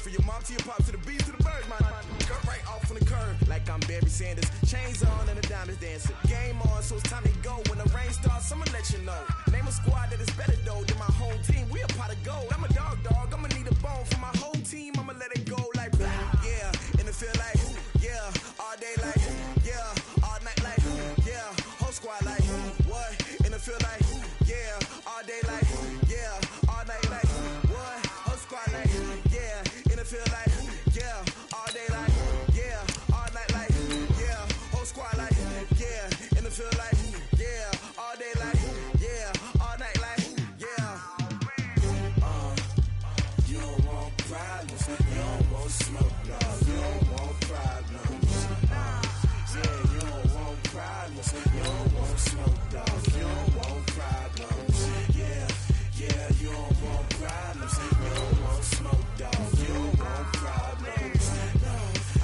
For your mom to your pop to the beat to the bird, man. Cut right off on the curb like I'm Barry Sanders. Chains on and the diamonds dancing. Game on, so it's time to go. When the rain starts, I'ma let you know. Name a squad that is better though than my home team. We a pot of gold. I'm a dog. I'ma need a bone for my whole team. I'ma let it go like yeah. And it feel like yeah. All day like yeah. All night like yeah. Whole squad like what? And it feel like yeah. All day like yeah. All night like what? Whole squad like yeah. And it feel like yeah. All day like yeah. All night like yeah. Whole squad like yeah. And it feel like yeah. All day like yeah. All night like yeah. You don't want problems. You don't want smoke, dog. You don't want problems. Yeah, you don't want problems. You don't want smoke, dog. You don't want problems. Yeah, you don't want problems. You don't want smoke, dog. You don't want problems. No,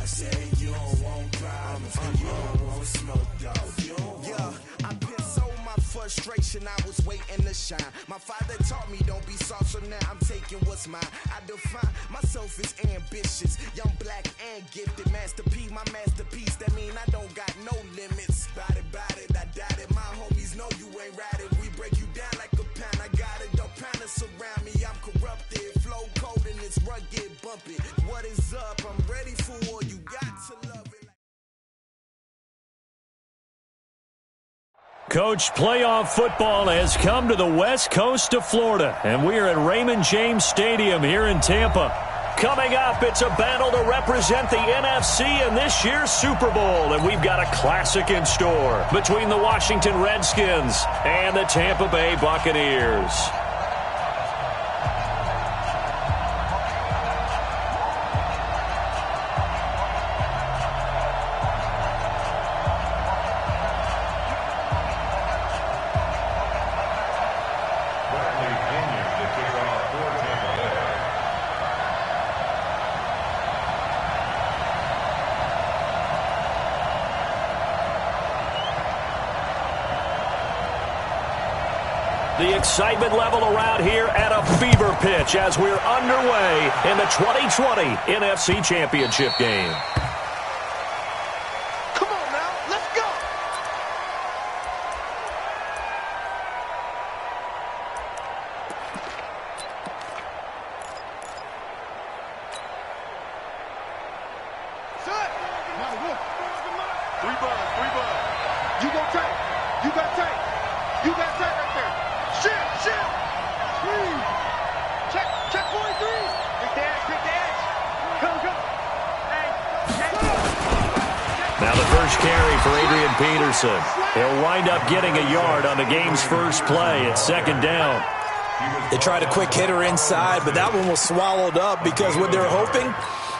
I said you don't want problems. You don't want smoke, dog. You don't want. I been so my frustration. I was waiting to shine. My father taught me don't be soft, so now I'm taking what's mine. I define myself as ambitious, young, black, and gifted. Master P, my masterpiece. That mean I don't got no limits. Bout it, I doubt it. My homies know you ain't ratted. We break you down like a pound. I got it, don't pound us around me. I'm corrupted, flow cold and it's rugged, bump it. What is up? I'm ready for war. You got to love it. Coach, playoff football has come to the west coast of Florida, and we are at Raymond James Stadium here in Tampa. Coming up, it's a battle to represent the NFC in this year's Super Bowl, and we've got a classic in store between the Washington Redskins and the Tampa Bay Buccaneers. The excitement level around here at a fever pitch as we're underway in the 2020 NFC Championship game. Come on now, let's go. Set. Three buns. You got tape. You got tape right there. Shit. Check 43. Big dash. Go. Now the first carry for Adrian Peterson. He'll wind up getting a yard on the game's first play at second down. They tried a quick hitter inside, but that one was swallowed up because what they're hoping,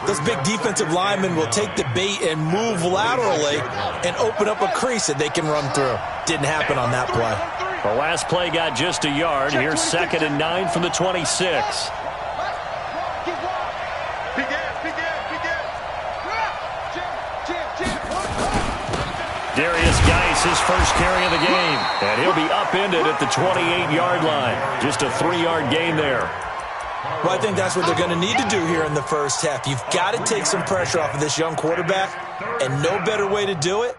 those big defensive linemen will take the bait and move laterally and open up a crease that they can run through. Didn't happen on that play. The last play got just a yard. Here's 2nd and 9 from the 26. Darius Geis, his first carry of the game. And he'll be upended at the 28-yard line. Just a 3-yard gain there. Well, I think that's what they're going to need to do here in the first half. You've got to take some pressure off of this young quarterback, and no better way to do it.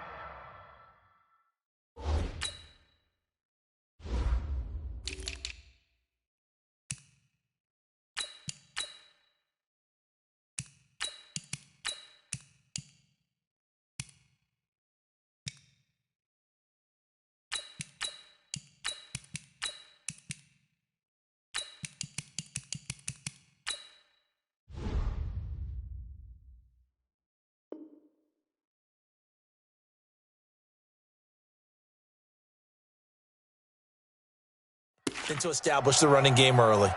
And to establish the running game early.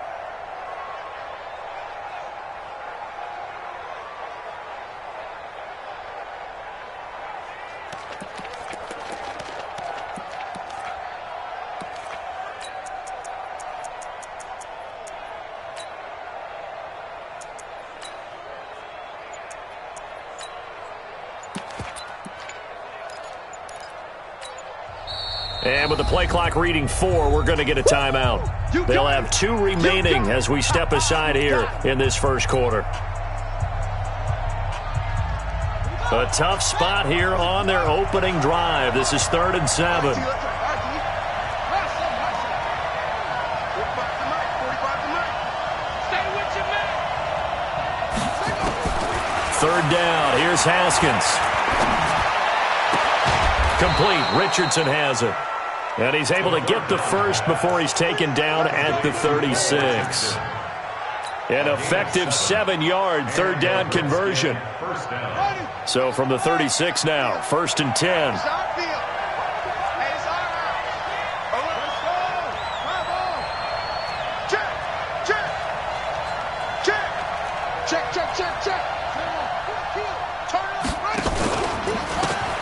And with the play clock reading 4, we're going to get a timeout. They'll have 2 remaining as we step aside here in this first quarter. A tough spot here on their opening drive. This is 3rd and 7. Third down. Here's Haskins. Complete. Richardson has it. And he's able to get the first before he's taken down at the 36. An effective 7-yard third down conversion. So from the 36 now, 1st and 10.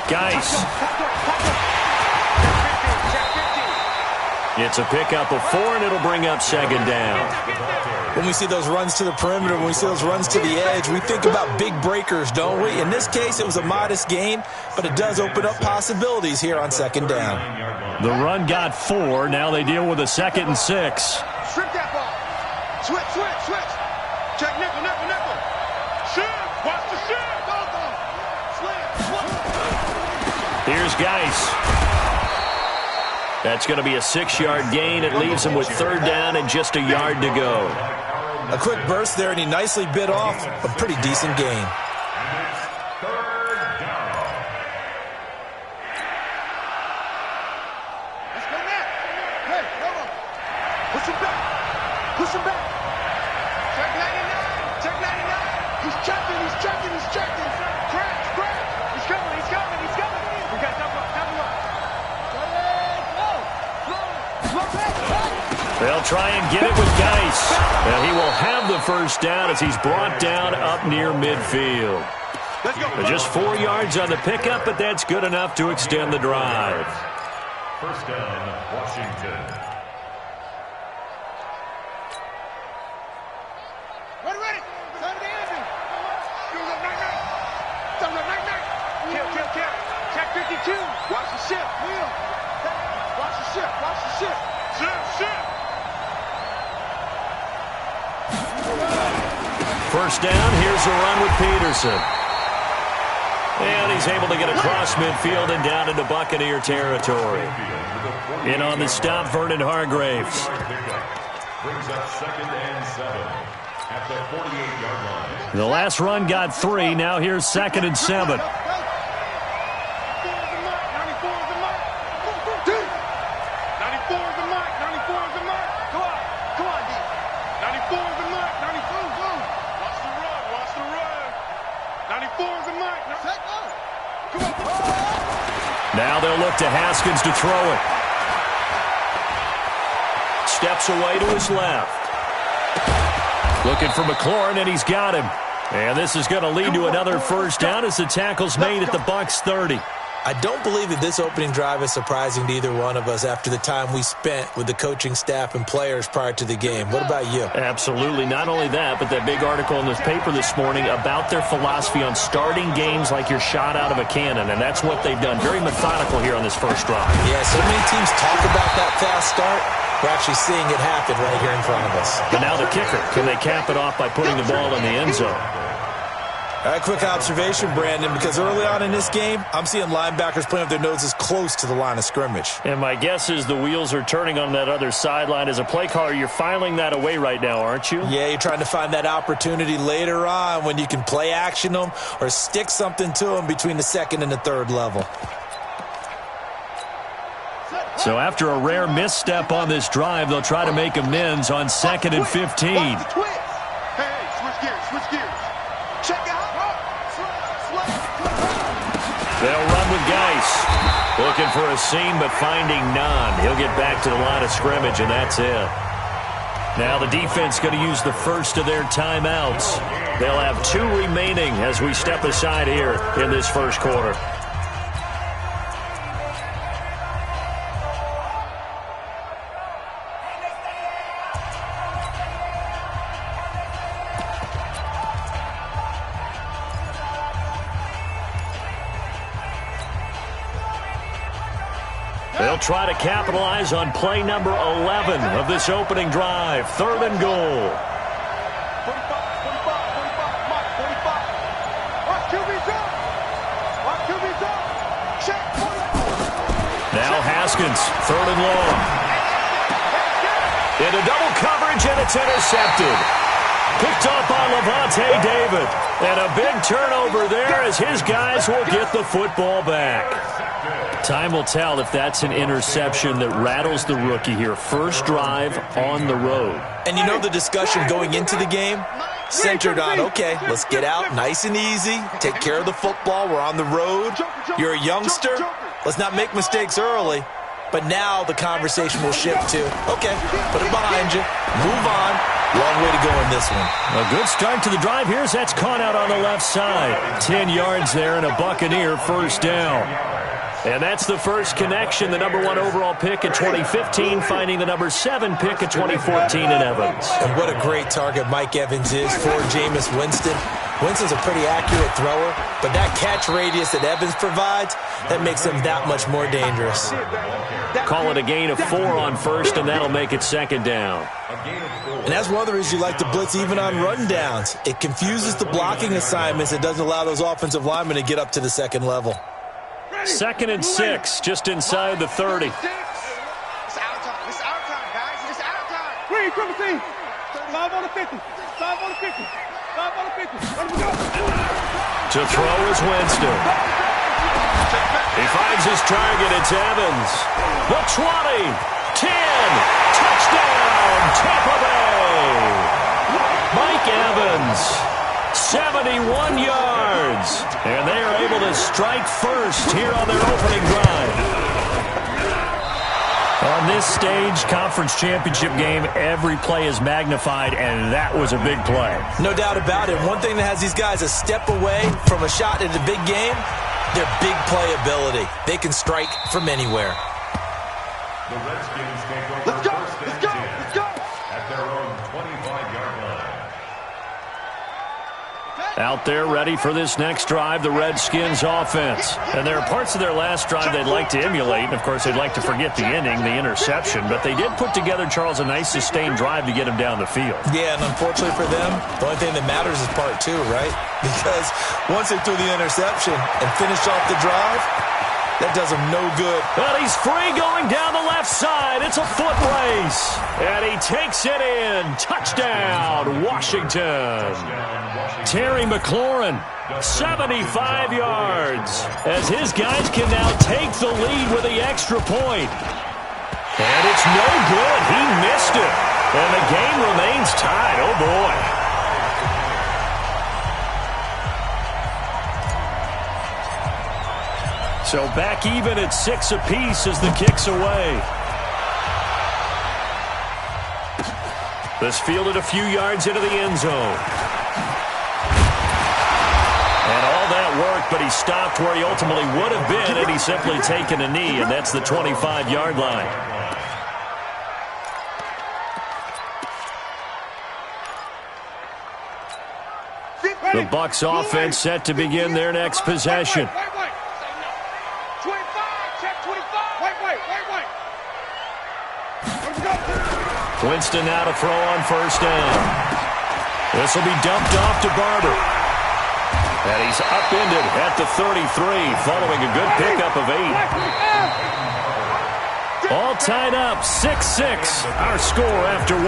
Geis. It's a pickup of 4, and it'll bring up 2nd down. When we see those runs to the perimeter, when we see those runs to the edge, we think about big breakers, don't we? In this case, it was a modest gain, but it does open up possibilities here on 2nd down. The run got 4. Now they deal with a 2nd and 6. Strip that ball. Switch. Check nickel. Shift. Watch the shift. Go. Here's Geis. That's going to be a 6-yard gain. It leaves him with 3rd down and just a yard to go. A quick burst there, and he nicely bit off a pretty decent gain. Let's go back. Hey, come on. Push him back. Check 99. He's checking. Crash. He's coming. We got double up. They'll try and get it with Geis. And he will have the first down as he's brought down up near midfield. Let's go. Just 4 yards on the pickup, but that's good enough to extend the drive. First down, Washington. Ready. Time to end it. Kill. Check 52. Watch the shift. Watch the shift. Shift. First down, here's a run with Peterson. And he's able to get across midfield and down into Buccaneer territory. In on the stop, Vernon Hargraves. Brings up 2nd and 7 at the 48-yard line. The last run got 3. Now here's 2nd and 7. 94 is the mark. Come on. Now they'll look to Haskins to throw it. Steps away to his left. Looking for McLaurin, and he's got him. And this is going to lead to another first down as the tackle's made at the Bucs 30. I don't believe that this opening drive is surprising to either one of us after the time we spent with the coaching staff and players prior to the game. What about you? Absolutely. Not only that, but that big article in this paper this morning about their philosophy on starting games like you're shot out of a cannon, and that's what they've done. Very methodical here on this first drive. Yeah, so many teams talk about that fast start. We're actually seeing it happen right here in front of us. But now the kicker. Can they cap it off by putting the ball in the end zone? All right, quick observation, Brandon, because early on in this game, I'm seeing linebackers playing with their noses close to the line of scrimmage. And my guess is the wheels are turning on that other sideline. As a play caller, you're filing that away right now, aren't you? Yeah, you're trying to find that opportunity later on when you can play action them or stick something to them between the second and the third level. So after a rare misstep on this drive, they'll try to make amends on 2nd and 15. Hey, switch gears. Check out. They'll run with Geis. Looking for a seam, but finding none. He'll get back to the line of scrimmage, and that's it. Now the defense going to use the first of their timeouts. They'll have 2 remaining as we step aside here in this first quarter. They'll try to capitalize on play number 11 of this opening drive. 3rd and goal. 45. Watch QB's up. Haskins, 3rd and long. Into double coverage, and it's intercepted. Picked up by Levante David. And a big turnover there as his guys will get the football back. Time will tell if that's an interception that rattles the rookie here. First drive on the road. And you know the discussion going into the game? Centered on, okay, let's get out nice and easy. Take care of the football. We're on the road. You're a youngster. Let's not make mistakes early. But now the conversation will shift to, okay, put it behind you. Move on. Long way to go in this one. A good start to the drive here as that's caught out on the left side. 10 yards there and a Buccaneer first down. And that's the first connection, the number 1 overall pick in 2015, finding the number 7 pick in 2014 in Evans. And what a great target Mike Evans is for Jameis Winston. Winston's a pretty accurate thrower, but that catch radius that Evans provides, that makes him that much more dangerous. Call it a gain of 4 on first, and that'll make it second down. And that's one of the reasons you like to blitz even on rundowns. It confuses the blocking assignments. It doesn't allow those offensive linemen to get up to the second level. 2nd and 6, just inside the 30. It's our time. It's our time, guys. It's our time. Green, triple team. 5 on the 50. 5 on the 50. 5 on the 50. Let me go. To throw is Winston. He finds his target. It's Evans. The 20. 10. Touchdown, Tampa Bay. Mike Evans. 71 yards. And they are able to strike first here on their opening drive. On this stage, conference championship game, every play is magnified, and that was a big play. No doubt about it. One thing that has these guys a step away from a shot at a big game, their big play ability. They can strike from anywhere. The Redskins take over Let's go. first and Let's go. 10 Let's go. at their own 25-yard line. Out there ready for this next drive, the Redskins offense. And there are parts of their last drive they'd like to emulate. And, of course, they'd like to forget the ending, the interception. But they did put together, Charles, a nice sustained drive to get him down the field. Yeah, and unfortunately for them, the only thing that matters is part 2, right? Because once they threw the interception and finished off the drive, that does him no good. But he's free going down the left side. It's a foot race. And he takes it in. Touchdown, Washington. Terry McLaurin, 75 yards. As his guys can now take the lead with the extra point. And it's no good. He missed it. And the game remains tied. Oh, boy. So back even at 6 apiece as the kick's away. This fielded a few yards into the end zone. And all that worked, but he stopped where he ultimately would have been had he simply taken a knee, and that's the 25-yard line. The Bucs offense set to begin their next possession. Winston now to throw on first down. This will be dumped off to Barber. And he's upended at the 33 following a good pickup of 8. All tied up, 6-6. Our score after 1.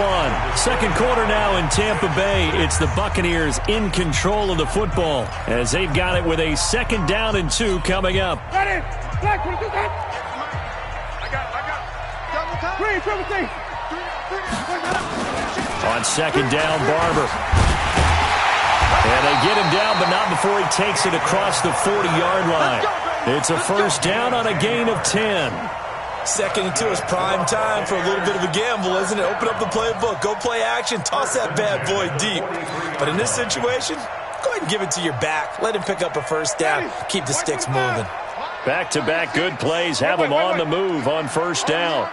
Second quarter now in Tampa Bay. It's the Buccaneers in control of the football as they've got it with a 2nd down and 2 coming up. I got it. On 2nd down, Barber. And they get him down, but not before he takes it across the 40-yard line. It's a first down on a gain of 10. 2nd and 2 is prime time for a little bit of a gamble, isn't it? Open up the playbook, go play action, toss that bad boy deep. But in this situation, go ahead and give it to your back. Let him pick up a first down. Keep the sticks moving. Back-to-back good plays have him on the move on first down.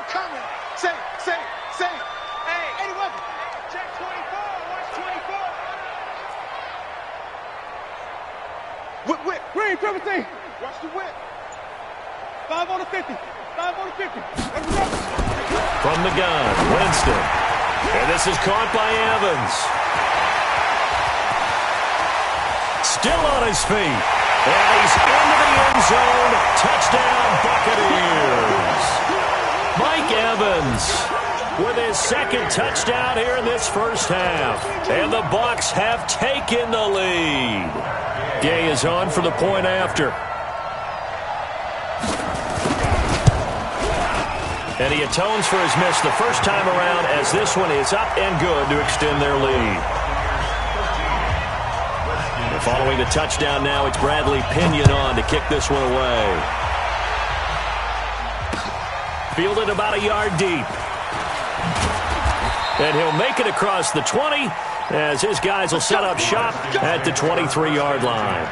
Green, triple team. Watch the whip. 5 on the 50. 5 on the 50. From the gun, Winston. And this is caught by Evans. Still on his feet. And he's into the end zone. Touchdown, Buccaneers. Haskins with his second touchdown here in this first half. And the Bucs have taken the lead. Gay is on for the point after. And he atones for his miss the first time around as this one is up and good to extend their lead. And following the touchdown now, it's Bradley Pinion on to kick this one away. Fielded about a yard deep. And he'll make it across the 20 as his guys will set up shop at the 23-yard line.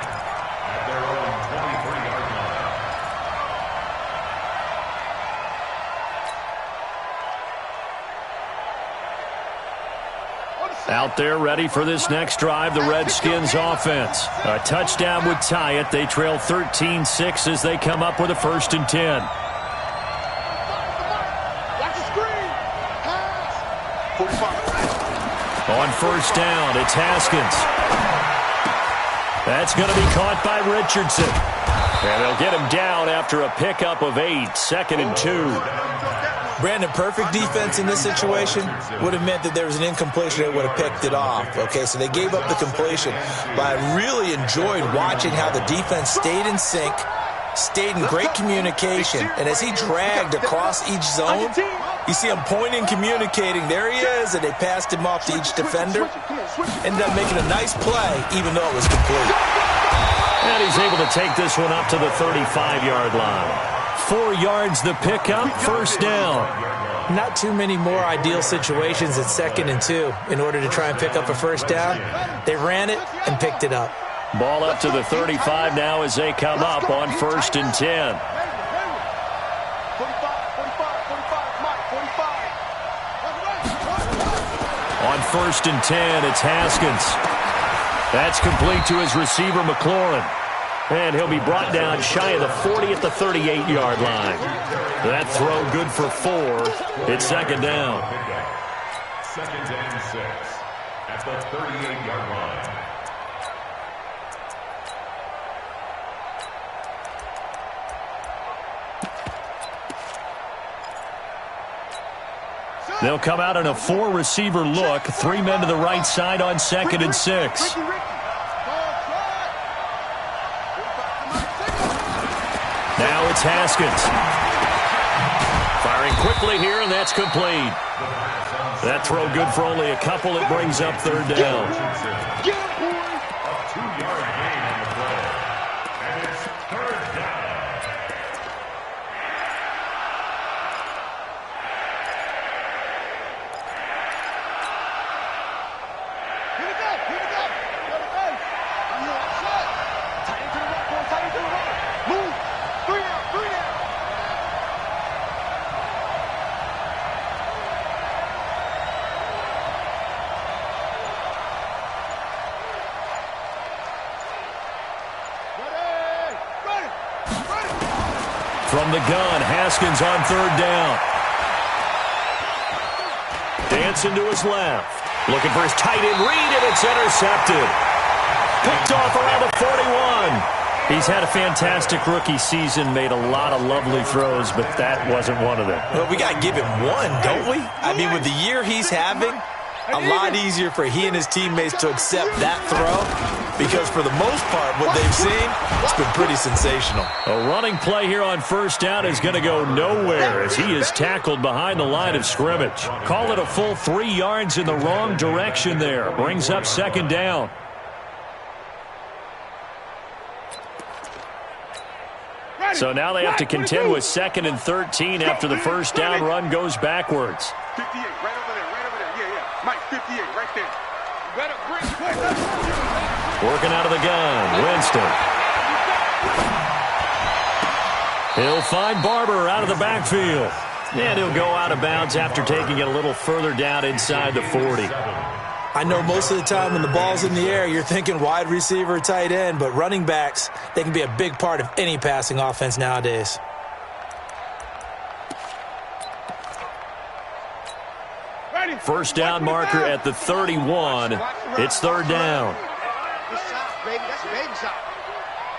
Out there ready for this next drive, the Redskins offense. A touchdown would tie it. They trail 13-6 as they come up with a 1st and 10. On 1st down, it's Haskins. That's going to be caught by Richardson. And they'll get him down after a pickup of 8, 2nd and 2. Brandon, perfect defense in this situation would have meant that there was an incompletion that would have picked it off. Okay, so they gave up the completion. But I really enjoyed watching how the defense stayed in sync, stayed in great communication. And as he dragged across each zone, you see him pointing, communicating. There he is, and they passed him off to each defender. Ended up making a nice play, even though it was complete. And he's able to take this one up to the 35-yard line. 4 yards the pickup, 1st down. Not too many more ideal situations at 2nd and 2 in order to try and pick up a 1st down. They ran it and picked it up. Ball up to the 35 now as they come up on 1st and 10. On 1st and 10, it's Haskins. That's complete to his receiver, McLaurin. And he'll be brought down shy of the 40 at the 38-yard line. That throw good for 4. It's 2nd down. 2nd and 6 at the 38-yard line. They'll come out in a 4-receiver look. 3 men to the right side on 2nd and 6. Now it's Haskins. Firing quickly here, and that's complete. That throw good for only a couple. It brings up 3rd down. A 2-yard gain on the play. And it's 3rd down. From the gun, Haskins on 3rd down. Dancing to his left. Looking for his tight end read, and it's intercepted. Picked off around the 41. He's had a fantastic rookie season, made a lot of lovely throws, but that wasn't one of them. Well, we got to give him one, don't we? I mean, with the year he's having, a lot easier for he and his teammates to accept that throw because for the most part, what they've seen, it's been pretty sensational. A running play here on 1st down is going to go nowhere as he is tackled behind the line of scrimmage. Call it a full 3 yards in the wrong direction there. Brings up 2nd down. So now they have to contend with 2nd and 13 after the 1st down run goes backwards. 58, right over there, yeah. Mike, 58, right there. You better bring Working out of the gun, Winston. He'll find Barber out of the backfield. And he'll go out of bounds after taking it a little further down inside the 40. I know most of the time when the ball's in the air, you're thinking wide receiver, tight end, but running backs, they can be a big part of any passing offense nowadays. First down marker at the 31. It's 3rd down. Good shot, baby. That's a baby shot.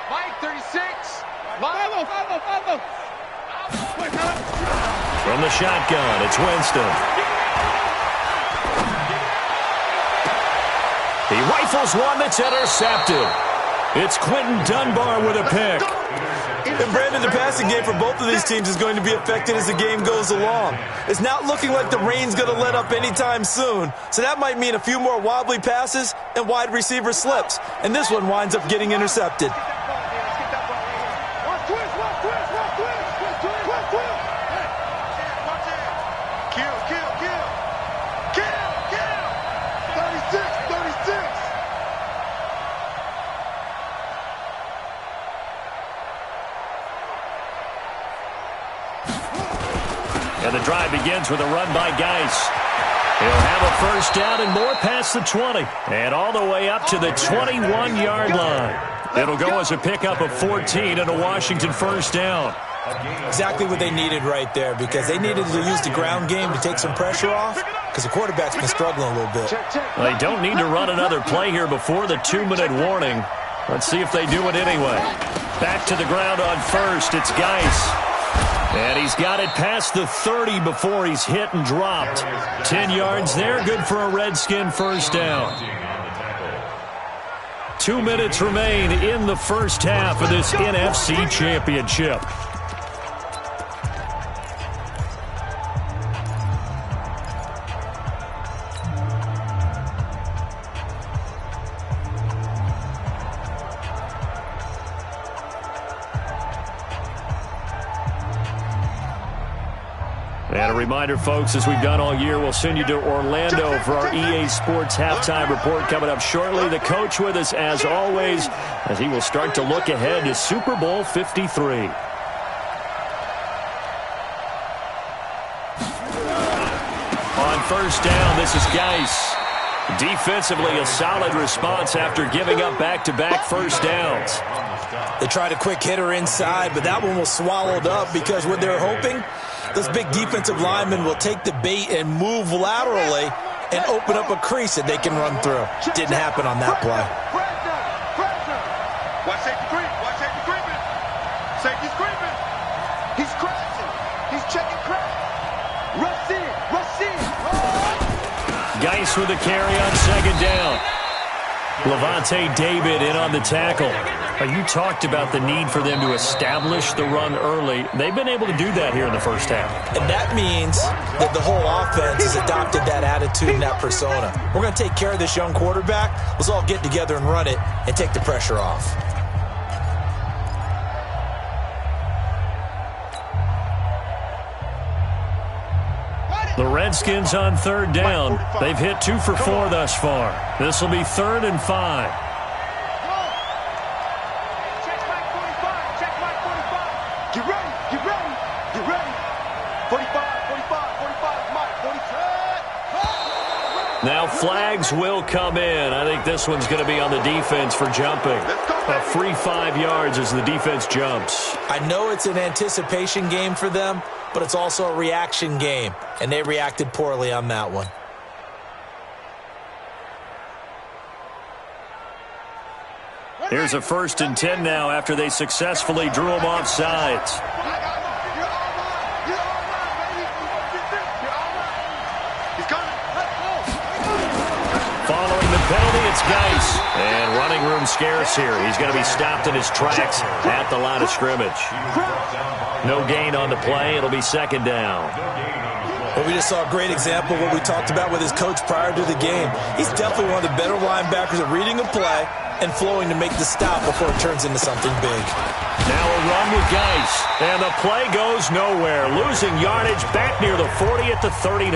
Mike, 36. Follow. From the shotgun, it's Winston. He rifles one that's intercepted. It's Quentin Dunbar with a pick. And Brandon, the passing game for both of these teams is going to be affected as the game goes along. It's not looking like the rain's going to let up anytime soon, so that might mean a few more wobbly passes and wide receiver slips. And this one winds up getting intercepted. And the drive begins with a run by Geis. He'll have a first down and more past the 20. And all the way up to the 21-yard line. It'll go as a pickup of 14 and a Washington first down. Exactly what they needed right there, because they needed to use the ground game to take some pressure off, because the quarterback's been struggling a little bit. They don't need to run another play here before the 2-minute warning. Let's see if they do it anyway. Back to the ground on first. It's Geis. And he's got it past the 30 before he's hit and dropped. 10 yards there, good for a Redskin first down. 2 minutes remain in the first half of this NFC Championship. And a reminder, folks, as we've done all year, we'll send you to Orlando for our EA Sports halftime report coming up shortly. The coach with us, as always, as he will start to look ahead to Super Bowl 53. On first down, this is Geis. Defensively, a solid response after giving up back-to-back first downs. They tried a quick hitter inside, but that one was swallowed up because what they're hoping, this big defensive lineman will take the bait and move laterally and open up a crease that they can run through. Didn't happen on that play. Watch safety creep. Watch safety creeping. Safety's creeping. He's crashing. He's checking crack. Rush in. Rush in. Geis with a carry on second down. Levante David in on the tackle. You talked about the need for them to establish the run early. They've been able to do that here in the first half. And that means that the whole offense has adopted that attitude and that persona. We're going to take care of this young quarterback. Let's all get together and run it and take the pressure off. The Redskins on third down. They've hit 2 for 4 thus far. This will be 3rd and 5. Get ready. Get ready. Get ready. 45, 45, 45, Mike, 40. Now flags will come in. I think this one's going to be on the defense for jumping. A free 5 yards as the defense jumps. I know it's an anticipation game for them, but it's also a reaction game, and they reacted poorly on that one. Here's a 1st and 10 now after they successfully drew him off sides. Following the penalty, it's Geis. And running room scarce here. He's going to be stopped in his tracks at the line of scrimmage. No gain on the play. It'll be 2nd down. Well, we just saw a great example of what we talked about with his coach prior to the game. He's definitely one of the better linebackers at reading a play and flowing to make the stop before it turns into something big. Now a run with Geis. And the play goes nowhere. Losing yardage back near the 40 at the 39.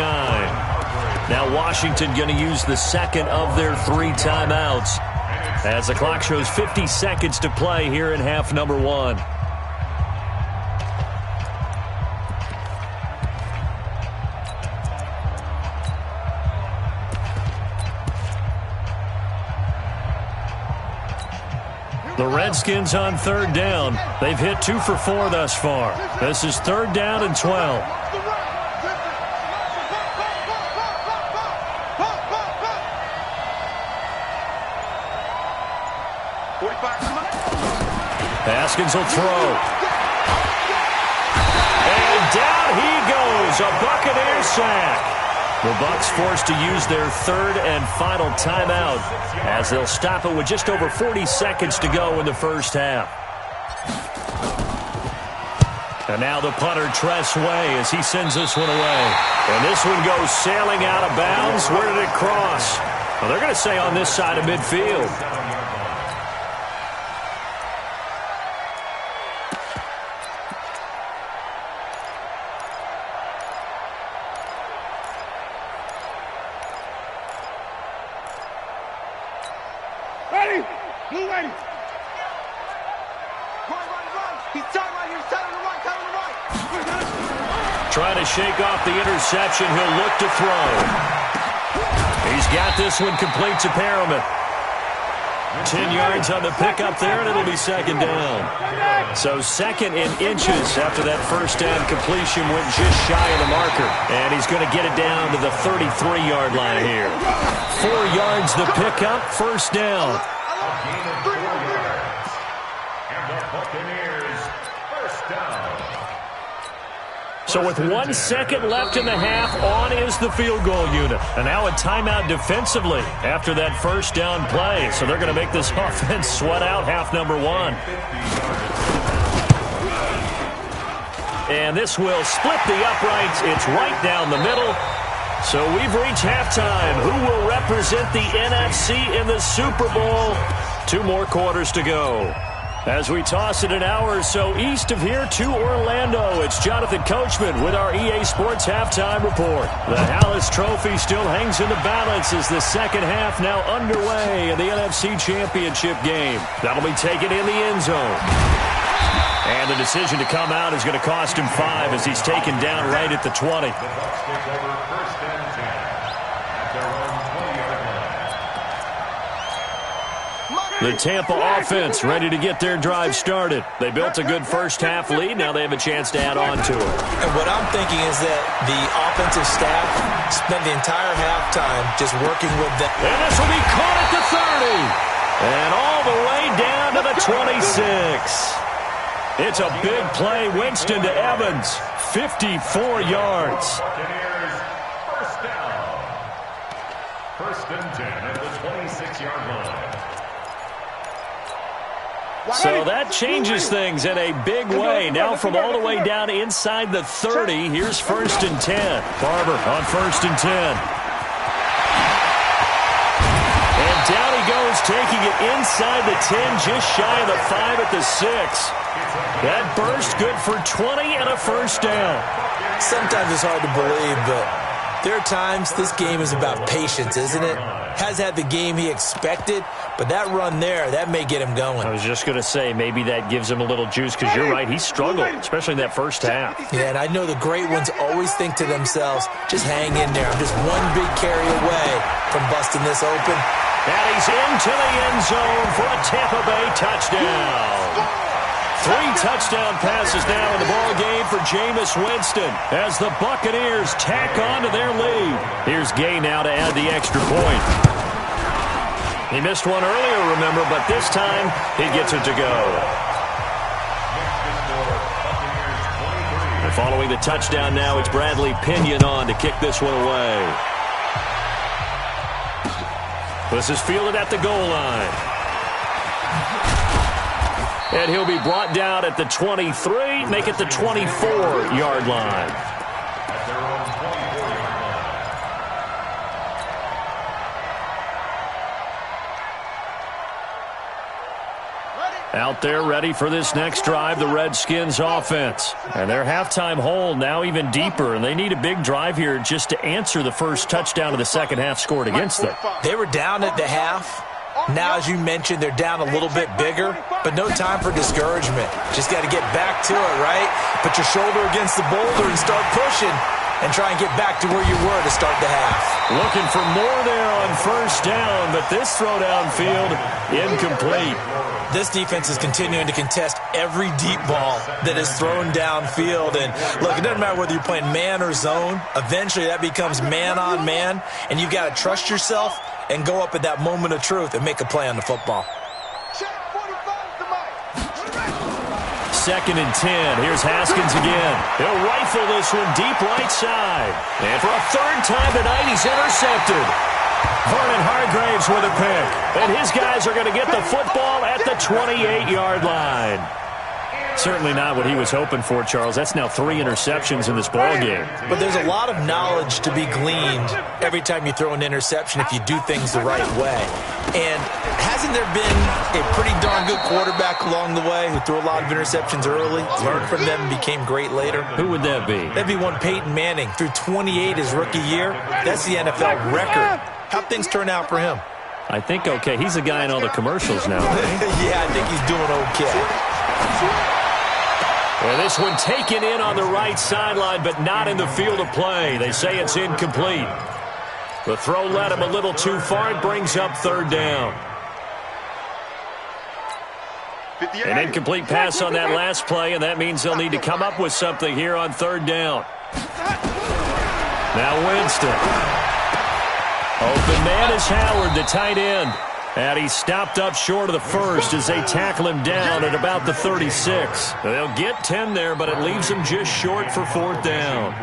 Now Washington going to use the 2nd of their 3 timeouts as the clock shows 50 seconds to play here in half number 1. The Redskins on 3rd down. They've hit 2 for 4 thus far. This is 3rd down and 12. Haskins will throw. And down he goes. goes, a Buccaneer sack. The Bucs forced to use their third and final timeout as they'll stop it with just over 40 seconds to go in the first half. And now the punter, Tress Way, as he sends this one away. And this one goes sailing out of bounds. Where did it cross? Well, they're going to say on this side of midfield. Ready? Blue ready. Run. He's tied right here. He's tied on the right. Tied on the right. Trying to shake off the interception. He'll look to throw. He's got this one complete to Perriman. 10 yards on the pickup there, and it'll be second down. So second in inches after that first down completion went just shy of the marker. And he's going to get it down to the 33-yard line here. 4 yards the pickup, first down. A gain of 4 yards. And the Buccaneers, first down. So with 1 second left in the half, on is the field goal unit. And now a timeout defensively after that first down play. So they're going to make this offense sweat out half number one. And this will split the uprights. It's right down the middle. So we've reached halftime. Who will represent the NFC in the Super Bowl? 2 more quarters to go. As we toss it an hour or so east of here to Orlando, it's Jonathan Coachman with our EA Sports Halftime Report. The Hallis Trophy still hangs in the balance as the second half now underway in the NFC Championship game. That'll be taken in the end zone. And the decision to come out is going to cost him 5 as he's taken down right at the 20. The Bucs take over first and 10 at their own 20-yard line. The Tampa offense ready to get their drive started. They built a good first half lead. Now they have a chance to add on to it. And what I'm thinking is that the offensive staff spent the entire halftime just working with them. And this will be caught at the 30. And all the way down to the 26. It's a big play. Winston to Evans. 54 yards. Buccaneers, first down. First and 10 at the 26-yard line. So that changes things in a big way. Now from all the way down inside the 30, here's first and 10. Barber on first and 10. And down he goes, taking it inside the 10, just shy of the 5 at the 6. That burst good for 20 and a first down. Sometimes it's hard to believe, but there are times this game is about patience, isn't it? Has had the game he expected, but that run there, that may get him going. I was just going to say, maybe that gives him a little juice, because you're right, he struggled, especially in that first half. Yeah, and I know the great ones always think to themselves, just hang in there. I'm just one big carry away from busting this open. And he's into the end zone for a Tampa Bay touchdown. 3 touchdown passes now in the ball game for Jameis Winston as the Buccaneers tack on to their lead. Here's Gay now to add the extra point. He missed one earlier, remember, but this time he gets it to go. And following the touchdown now, it's Bradley Pinion on to kick this one away. This is fielded at the goal line. And he'll be brought down at the 23, make it the 24-yard line. At their own 24-yard line. Out there ready for this next drive, the Redskins offense. And their halftime hole now even deeper, and they need a big drive here just to answer the first touchdown of the second half scored against them. They were down at the half. Now, as you mentioned, they're down a little bit bigger, but no time for discouragement. Just got to get back to it, right? Put your shoulder against the boulder and start pushing and try and get back to where you were to start the half. Looking for more there on first down, but this throw downfield incomplete. This defense is continuing to contest every deep ball that is thrown downfield. And look, it doesn't matter whether you're playing man or zone. Eventually that becomes man on man, and you've got to trust yourself and go up at that moment of truth and make a play on the football. 2nd and 10. Here's Haskins again. He'll rifle this one deep right side. And for a 3rd time tonight, he's intercepted. Vernon Hargraves with a pick. And his guys are going to get the football at the 28-yard line. Certainly not what he was hoping for, Charles. That's now 3 interceptions in this ball game. But there's a lot of knowledge to be gleaned every time you throw an interception if you do things the right way. And hasn't there been a pretty darn good quarterback along the way who threw a lot of interceptions early, learned from them, and became great later? Who would that be? That'd be one Peyton Manning. Threw 28 his rookie year. That's the NFL record. How'd things turn out for him? I think okay. He's the guy in all the commercials now. Yeah, I think he's doing okay. And this one taken in on the right sideline, but not in the field of play. They say it's incomplete. The throw led him a little too far. It brings up 3rd down. An incomplete pass on that last play, and that means they'll need to come up with something here on 3rd down. Now Winston. Open man is Howard, the tight end. And he's stopped up short of the 1st as they tackle him down at about the 36. They'll get 10 there, but it leaves him just short for 4th down.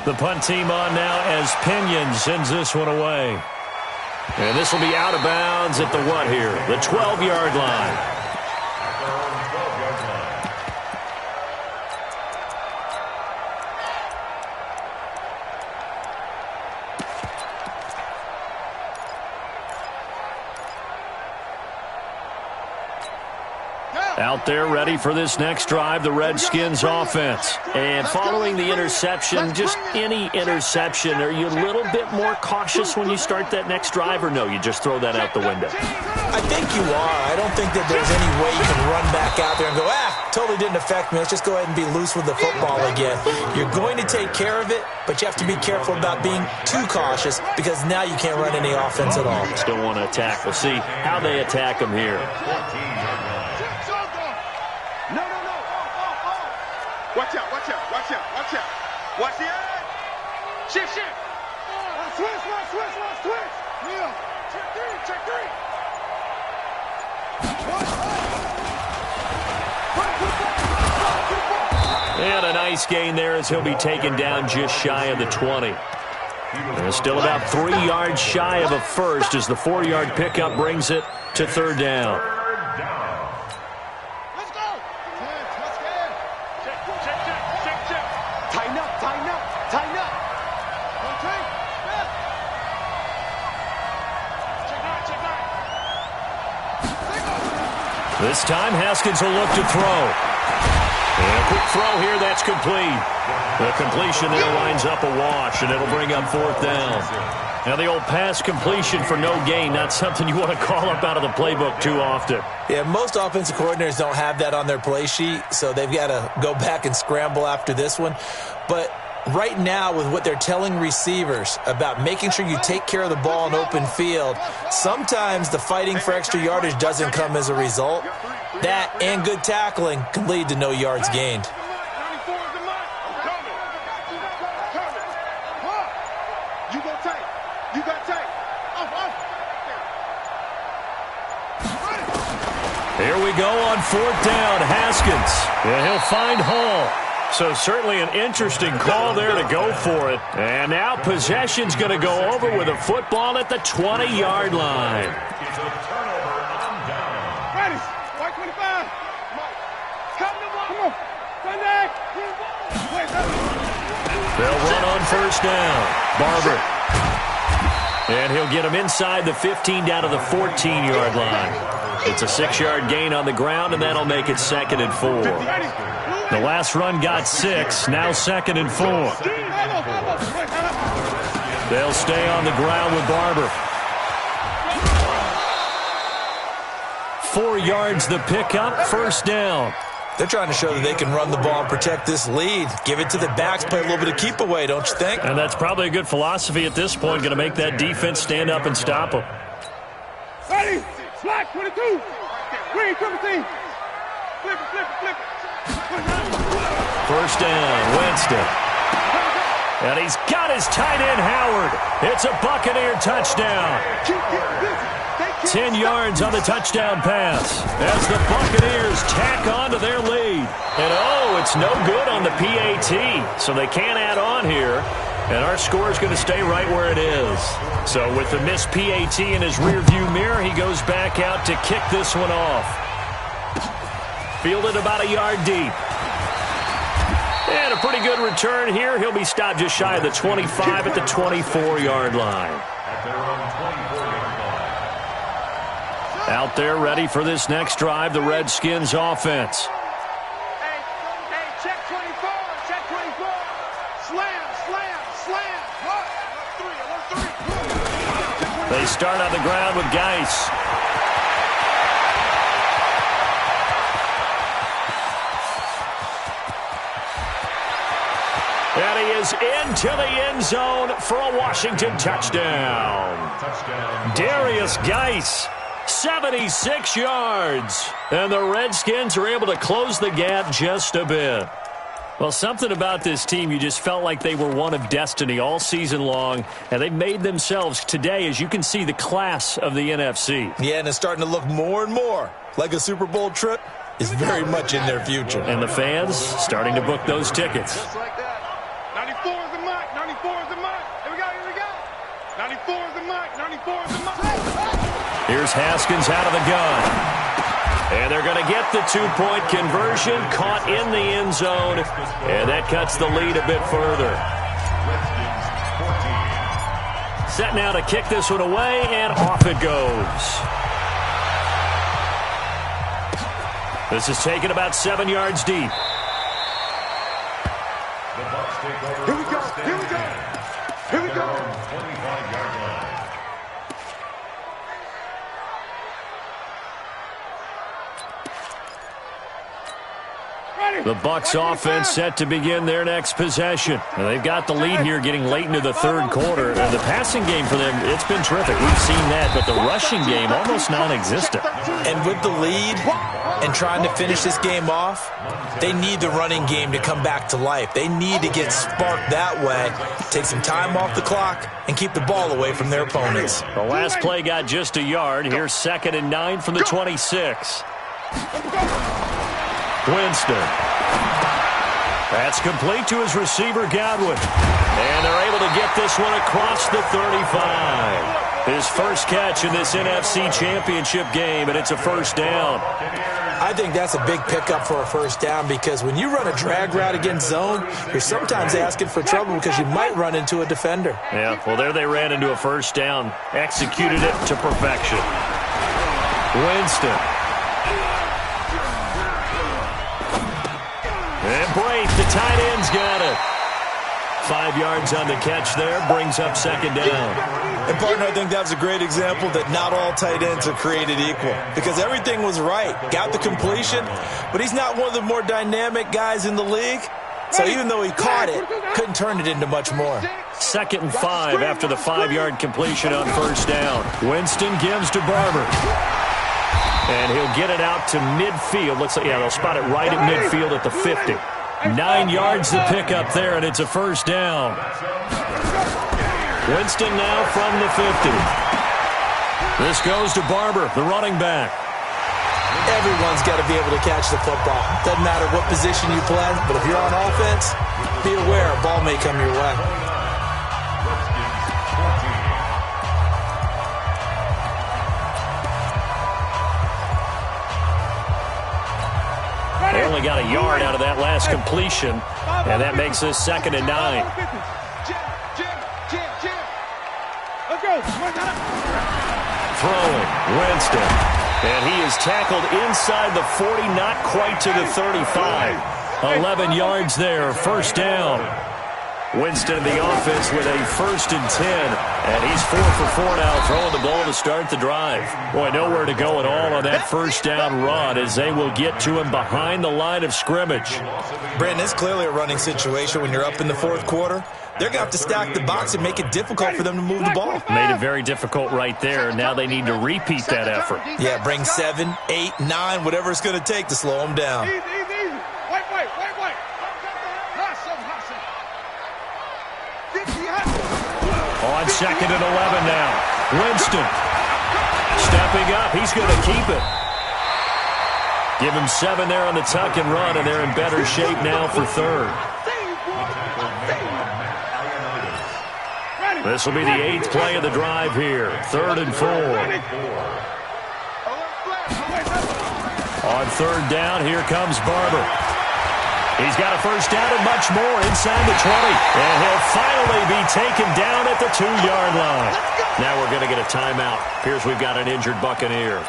The punt team on now as Pinion sends this one away. And this will be out of bounds at the what here? The 12-yard line. Out there ready for this next drive, the Redskins offense. And following the interception, just any interception, are you a little bit more cautious when you start that next drive, or no, you just throw that out the window? I think you are. I don't think that there's any way you can run back out there and go, totally didn't affect me. Let's just go ahead and be loose with the football again. You're going to take care of it, but you have to be careful about being too cautious because now you can't run any offense at all. Still want to attack. We'll see how they attack them here. Watch out, watch out, watch out, watch out. Watch the eye. Shift, shift. Switch. Yeah. Check 3. And a nice gain there as he'll be taken down just shy of the 20. And still about 3 yards shy of a first as the 4-yard pickup brings it to 3rd down. This time, Haskins will look to throw. And a quick throw here, that's complete. The completion there winds up a wash, and it'll bring up 4th down. Now, the old pass completion for no gain, not something you want to call up out of the playbook too often. Yeah, most offensive coordinators don't have that on their play sheet, so they've got to go back and scramble after this one. But right now, with what they're telling receivers about making sure you take care of the ball in open field, sometimes the fighting for extra yardage doesn't come as a result. That and good tackling can lead to no yards gained. Here we go on 4th down. Haskins. And he'll find Hall. So certainly an interesting call there to go for it. And now possession's going to go over with a football at the 20-yard line. Ready. White 25. Come on. Sunday. They'll run on 1st down. Barber. And he'll get him inside the 15 down to the 14-yard line. It's a 6-yard gain on the ground, and that'll make it 2nd and 4. The last run got 6, now 2nd and 4. They'll stay on the ground with Barber. 4 yards the pickup, 1st down. They're trying to show that they can run the ball and protect this lead. Give it to the backs, play a little bit of keep away, don't you think? And that's probably a good philosophy at this point, going to make that defense stand up and stop them. Ready, slack 22. Green, triple team. Flip it. 1st down, Winston. And he's got his tight end, Howard. It's a Buccaneer touchdown. Keep getting busy. They 10 yards on the touchdown pass as the Buccaneers tack on to their lead. And, oh, it's no good on the PAT, so they can't add on here. And our score is going to stay right where it is. So with the missed PAT in his rearview mirror, he goes back out to kick this one off. Fielded about a yard deep. And a pretty good return here. He'll be stopped just shy of the 25 at the 24-yard line. Out there ready for this next drive, the Redskins offense. Hey, check 24, check 24. Slam, slam, slam. Alert 3. They start on the ground with Geis. And he is into the end zone for a Washington touchdown. Darius Geis, 76 yards. And the Redskins are able to close the gap just a bit. Well, something about this team, you just felt like they were one of destiny all season long, and they've made themselves today, as you can see, the class of the NFC. Yeah, and it's starting to look more and more like a Super Bowl trip is very much in their future. And the fans starting to book those tickets. Just like that. 94 is the mic, 94 is the mic. Here we go, here we go. 94 is the mic, 94 is the mic. Here's Haskins out of the gun. And they're going to get the two-point conversion, caught in the end zone, and that cuts the lead a bit further. Set now to kick this one away, and off it goes. This is taken about 7 yards deep. Here we go, here we go. Here we go. The Bucs offense set to begin their next possession. And they've got the lead here getting late into the third quarter. And the passing game for them, it's been terrific. We've seen that, but the rushing game almost non-existent. And with the lead and trying to finish this game off, they need the running game to come back to life. They need to get sparked that way, take some time off the clock, and keep the ball away from their opponents. The last play got just a yard. Here's 2nd and 9 from the 26. Winston. That's complete to his receiver, Godwin. And they're able to get this one across the 35. His first catch in this NFC Championship game, and it's a first down. I think that's a big pickup for a first down because when you run a drag route against zone, you're sometimes asking for trouble because you might run into a defender. Yeah, well, there they ran into a first down. Executed it to perfection. Winston. And Braith, the tight end's got it. 5 yards on the catch there, brings up 2nd down. And, partner, I think that's a great example that not all tight ends are created equal because everything was right. Got the completion, but he's not one of the more dynamic guys in the league. So even though he caught it, couldn't turn it into much more. 2nd and 5 after the 5-yard completion on first down. Winston gives to Barber. And he'll get it out to midfield. Looks like, yeah, they'll spot it right at midfield at the 50. 9 yards to pick up there, and it's a first down. Winston now from the 50. This goes to Barber, the running back. Everyone's got to be able to catch the football. Doesn't matter what position you play, but if you're on offense, be aware a ball may come your way. They only got a yard out of that last completion, and that makes this 2nd and 9. Let's go. Throwing, Winston. And he is tackled inside the 40, not quite to the 35. 11 yards there, first down. Winston, the offense, with a 1st and 10. And he's 4 for 4 now, throwing the ball to start the drive. Boy, nowhere to go at all on that first down run as they will get to him behind the line of scrimmage. Brandon, it's clearly a running situation when you're up in the fourth quarter. They're going to have to stack the box and make it difficult for them to move the ball. Made it very difficult right there. Now they need to repeat that effort. Yeah, bring 7, 8, 9, whatever it's going to take to slow them down. Easy. Wait. On 2nd and 11 now. Winston. Stepping up, he's going to keep it. Give him 7 there on the tuck and run, and they're in better shape now for third. This will be the 8th play of the drive here. 3rd and 4. On 3rd down, here comes Barber. He's got a first down and much more inside the 20. And he'll finally be taken down at the 2-yard line. Now we're going to get a timeout. Appears we've got an injured Buccaneer.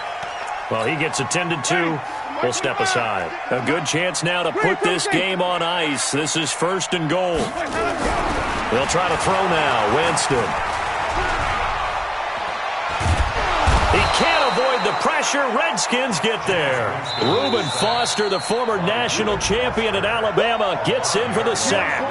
Well, he gets attended to. We'll step aside. A good chance now to put this game on ice. This is 1st and goal. They'll try to throw now. Winston. He can't avoid the pressure. Redskins get there. Reuben Foster, the former national champion at Alabama, gets in for the sack.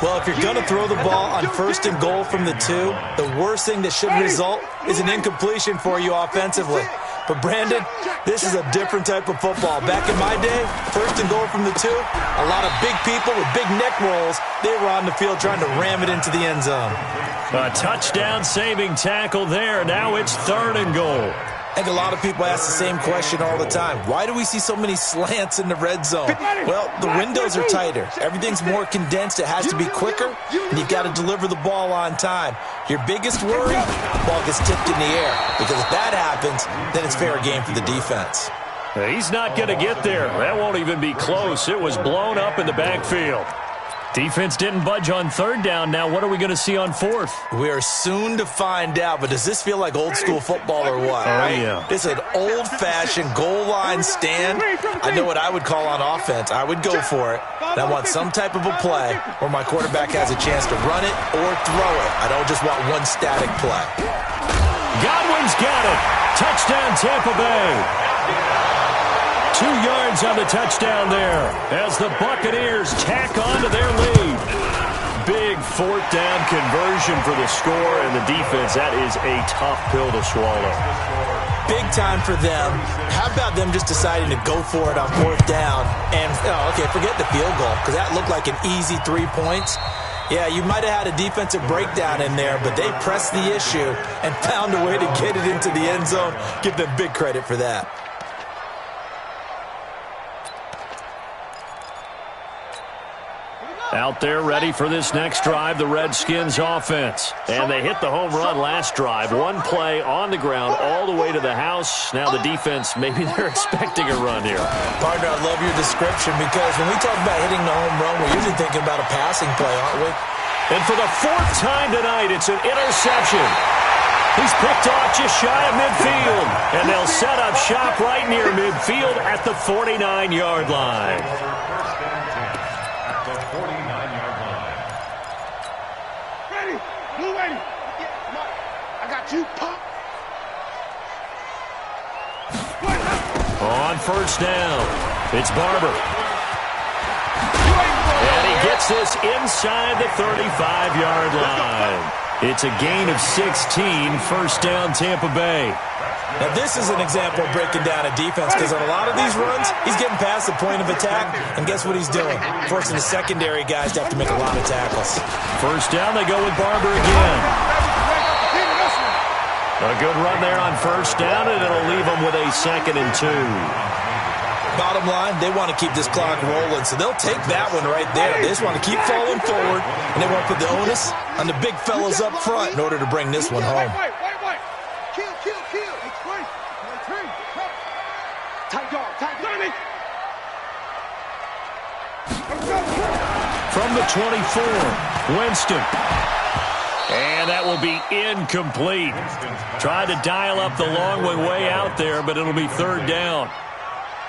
Well, if you're going to throw the ball on 1st and goal from the 2, the worst thing that should result is an incompletion for you offensively. But, Brandon, this is a different type of football. Back in my day, 1st and goal from the 2, a lot of big people with big neck rolls, they were on the field trying to ram it into the end zone. A touchdown-saving tackle there. Now it's 3rd and goal. I think a lot of people ask the same question all the time. Why do we see so many slants in the red zone? Well, the windows are tighter. Everything's more condensed. It has to be quicker, and you've got to deliver the ball on time. Your biggest worry, ball gets tipped in the air. Because if that happens, then it's fair game for the defense. He's not going to get there. That won't even be close. It was blown up in the backfield. Defense didn't budge on 3rd down. Now what are we going to see on 4th? We are soon to find out, but does this feel like old school football or what? Oh, yeah. This is an old-fashioned goal line stand. I know what I would call on offense. I would go for it. And I want some type of a play where my quarterback has a chance to run it or throw it. I don't just want one static play. Godwin's got it. Touchdown, Tampa Bay. 2 yards on the touchdown there as the Buccaneers tack on to their lead. Big 4th down conversion for the score, and the defense, that is a tough pill to swallow. Big time for them. How about them just deciding to go for it on 4th down? And, okay, forget the field goal, because that looked like an easy 3 points. Yeah, you might have had a defensive breakdown in there, but they pressed the issue and found a way to get it into the end zone. Give them big credit for that. Out there ready for this next drive, the Redskins offense. And they hit the home run last drive. 1 play on the ground all the way to the house. Now the defense, maybe they're expecting a run here. Partner, I love your description because when we talk about hitting the home run, we're usually thinking about a passing play, aren't we? And for the 4th time tonight, it's an interception. He's picked off just shy of midfield. And they'll set up shop right near midfield at the 49-yard line. On 1st down, it's Barber. And he gets this inside the 35-yard line. It's a gain of 16, 1st down Tampa Bay. Now this is an example of breaking down a defense because on a lot of these runs, he's getting past the point of attack, and guess what he's doing? Forcing the secondary guys to have to make a lot of tackles. 1st down, they go with Barber again. A good run there on 1st down, and it'll leave them with a 2nd and 2. Bottom line, they want to keep this clock rolling, so they'll take that one right there. They just want to keep falling forward, and they want to put the onus on the big fellas up front in order to bring this one home. Kill. Tight guard. From the 24, Winston. And that will be incomplete. Tried to dial up the long way out there, but it'll be 3rd down.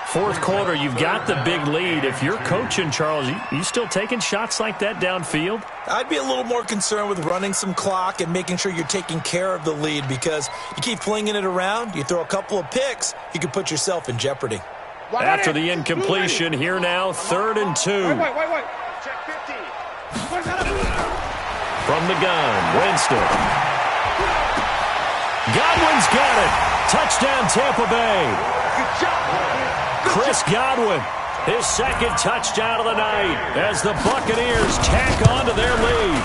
4th quarter, you've got the big lead. If you're coaching, Charles, you still taking shots like that downfield? I'd be a little more concerned with running some clock and making sure you're taking care of the lead because you keep flinging it around, you throw a couple of picks, you could put yourself in jeopardy. After the incompletion, here now, 3rd and 2. Wait. Check 15. From the gun, Winston. Godwin's got it. Touchdown, Tampa Bay. Chris Godwin, his 2nd touchdown of the night as the Buccaneers tack on to their lead.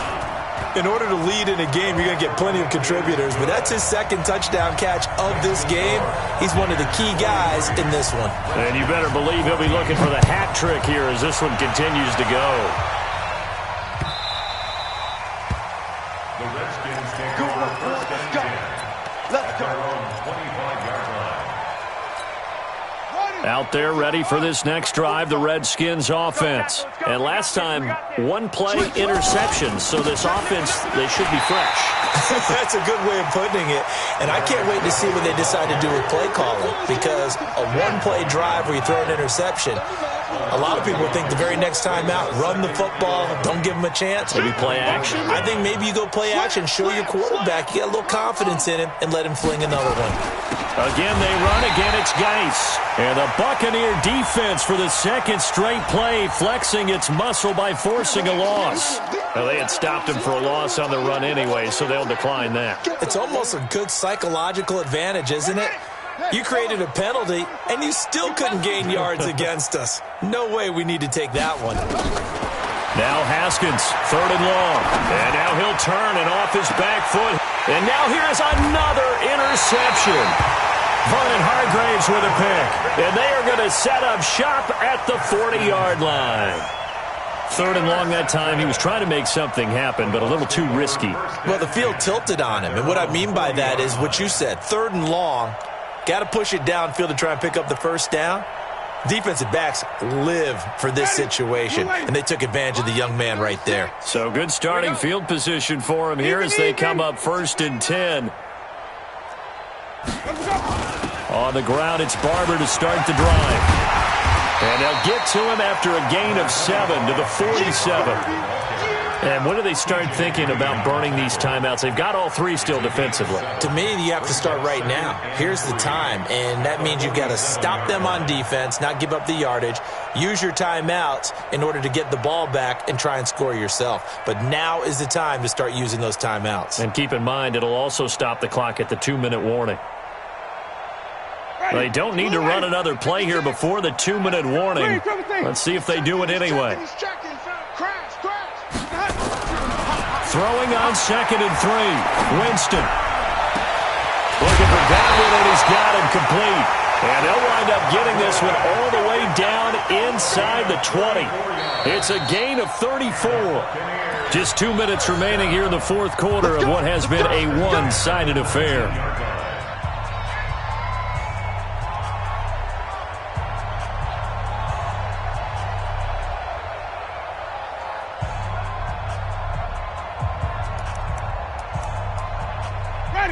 In order to lead in a game, you're going to get plenty of contributors, but that's his second touchdown catch of this game. He's one of the key guys in this one. And you better believe he'll be looking for the hat trick here as this one continues to go. The Redskins take over first and 10. Let's go. 25-yard line. Out there ready for this next drive, the Redskins offense. And last time, one play interception, so this offense, they should be fresh. That's a good way of putting it. And I can't wait to see what they decide to do with play calling, because a one-play drive where you throw an interception, a lot of people think the very next time out, run the football, don't give them a chance. Maybe play action. I think maybe you go play action, show your quarterback, you get a little confidence in him, and let him fling another one. Again, they run. Again, it's Geis. And the Buccaneer defense for the second straight play, flexing its muscle by forcing a loss. Well, they had stopped him for a loss on the run anyway, so they'll decline that. It's almost a good psychological advantage, isn't it? You created a penalty, and you still couldn't gain yards against us. No way we need to take that one. Now Haskins, 3rd and long. And now he'll turn and off his back foot. And now here's another interception. Vernon Hargraves with a pick. And they are going to set up shop at the 40-yard line. 3rd and long that time. He was trying to make something happen, but a little too risky. Well, the field tilted on him. And what I mean by that is what you said. 3rd and long. Got to push it downfield to try and pick up the first down. Defensive backs live for this situation, and they took advantage of the young man right there. So good starting field position for him here as they come up 1st and 10. On the ground, it's Barber to start the drive. And they'll get to him after a gain of 7 to the 47. And when do they start thinking about burning these timeouts? They've got all 3 still defensively. To me, you have to start right now. Here's the time, and that means you've got to stop them on defense, not give up the yardage, use your timeouts in order to get the ball back and try and score yourself. But now is the time to start using those timeouts. And keep in mind, it'll also stop the clock at the 2-minute warning. They don't need to run another play here before the 2-minute warning. Let's see if they do it anyway. Throwing on 2nd and 3. Winston. Looking for Godwin, and he's got him complete. And they'll wind up getting this one all the way down inside the 20. It's a gain of 34. Just 2 minutes remaining here in the 4th quarter of what has been a one-sided affair.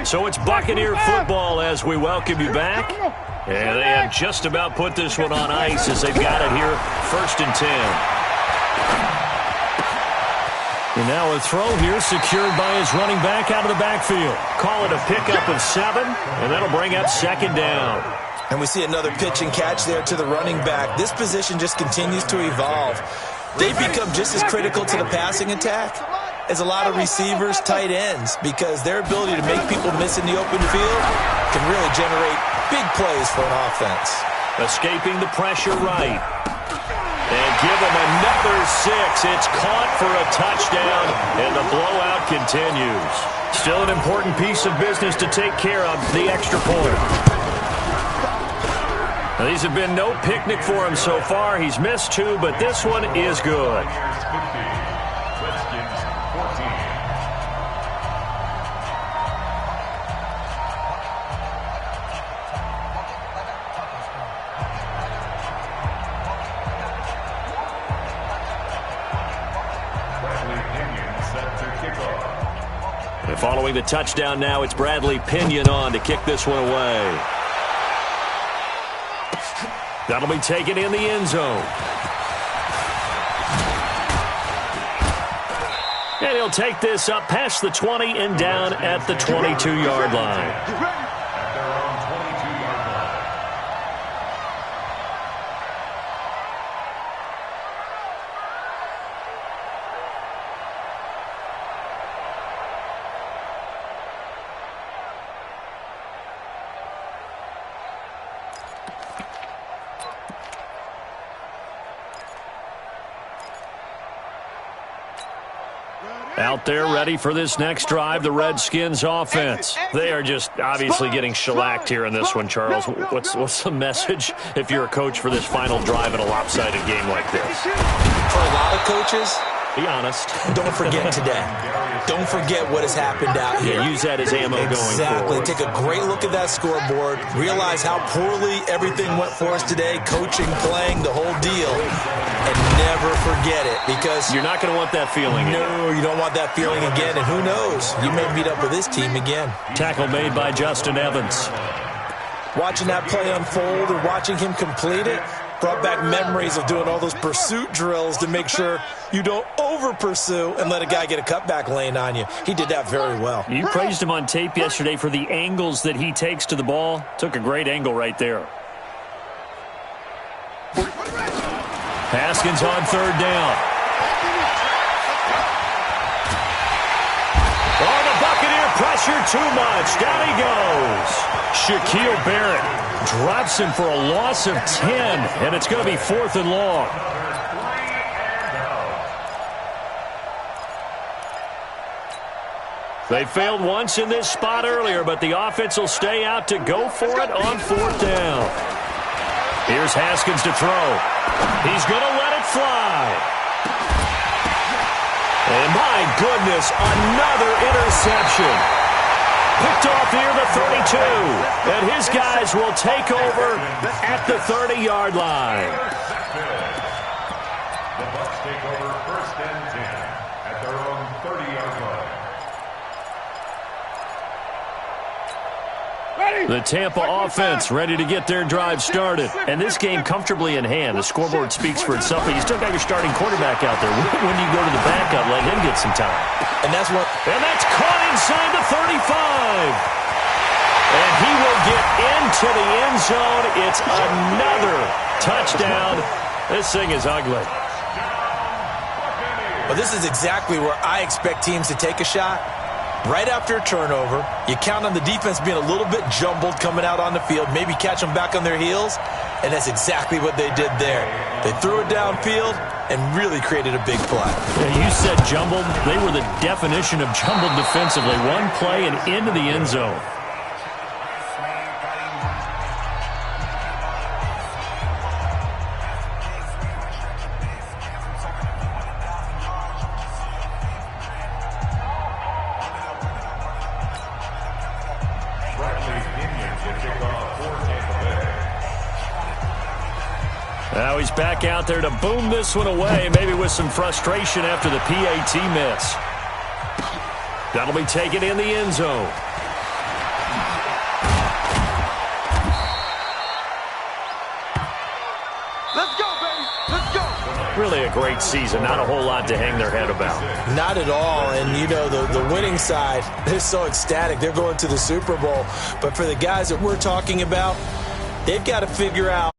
So it's Buccaneer football as we welcome you back. And they have just about put this one on ice as they've got it here, 1st and 10. And now a throw here secured by his running back out of the backfield. Call it a pickup of 7, and that'll bring up 2nd down. And we see another pitch and catch there to the running back. This position just continues to evolve. They become just as critical to the passing attack as a lot of receivers, tight ends, because their ability to make people miss in the open field can really generate big plays for an offense. Escaping the pressure right. And give him another 6. It's caught for a touchdown, and the blowout continues. Still an important piece of business to take care of, the extra point. Now, these have been no picnic for him so far. He's missed 2, but this one is good. And following the touchdown now, it's Bradley Pinion on to kick this one away. That'll be taken in the end zone. And he'll take this up past the 20 and down at the 22-yard line. Ready? Out there ready for this next drive, the Redskins offense. They are just obviously getting shellacked here in this one, Charles. What's the message if you're a coach for this final drive in a lopsided game like this? For a lot of coaches, be honest. Don't forget today. Don't forget what has happened out here. Yeah, use that as ammo going forward. Take a great look at that scoreboard. Realize how poorly everything went for us today. Coaching, playing, the whole deal. And never forget it, because you're not going to want that feeling again. No, you don't want that feeling again. And who knows? You may meet up with this team again. Tackle made by Justin Evans. Watching that play unfold and watching him complete it brought back memories of doing all those pursuit drills to make sure you don't over-pursue and let a guy get a cutback lane on you. He did that very well. You praised him on tape yesterday for the angles that he takes to the ball. Took a great angle right there. Haskins on third down. Oh, the Buccaneer pressure too much. Down he goes. Shaquille Barrett drops him for a loss of 10, and it's going to be 4th and long. They failed once in this spot earlier, but the offense will stay out to go for it on 4th down. Here's Haskins to throw. He's going to let it fly. And my goodness, another interception. Picked off near the 32. And his guys will take over at the 30-yard line. The Bucs take over 1st and 10 at their own 30-yard line. The Tampa offense ready to get their drive started. And this game comfortably in hand. The scoreboard speaks for itself, but you still got your starting quarterback out there. When you go to the backup, let him get some time. And that's caught inside the 35. And he will get into the end zone. It's another touchdown. This thing is ugly. Well, this is exactly where I expect teams to take a shot. Right after a turnover, you count on the defense being a little bit jumbled coming out on the field, maybe catch them back on their heels, and that's exactly what they did there. They threw it downfield and really created a big play. Yeah, you said jumbled. They were the definition of jumbled defensively. One play and into the end zone. Now he's back out there to boom this one away, maybe with some frustration after the PAT miss. That'll be taken in the end zone. Let's go, baby. Let's go. Really a great season. Not a whole lot to hang their head about. Not at all. And, you know, the winning side, they're so ecstatic. They're going to the Super Bowl. But for the guys that we're talking about, they've got to figure out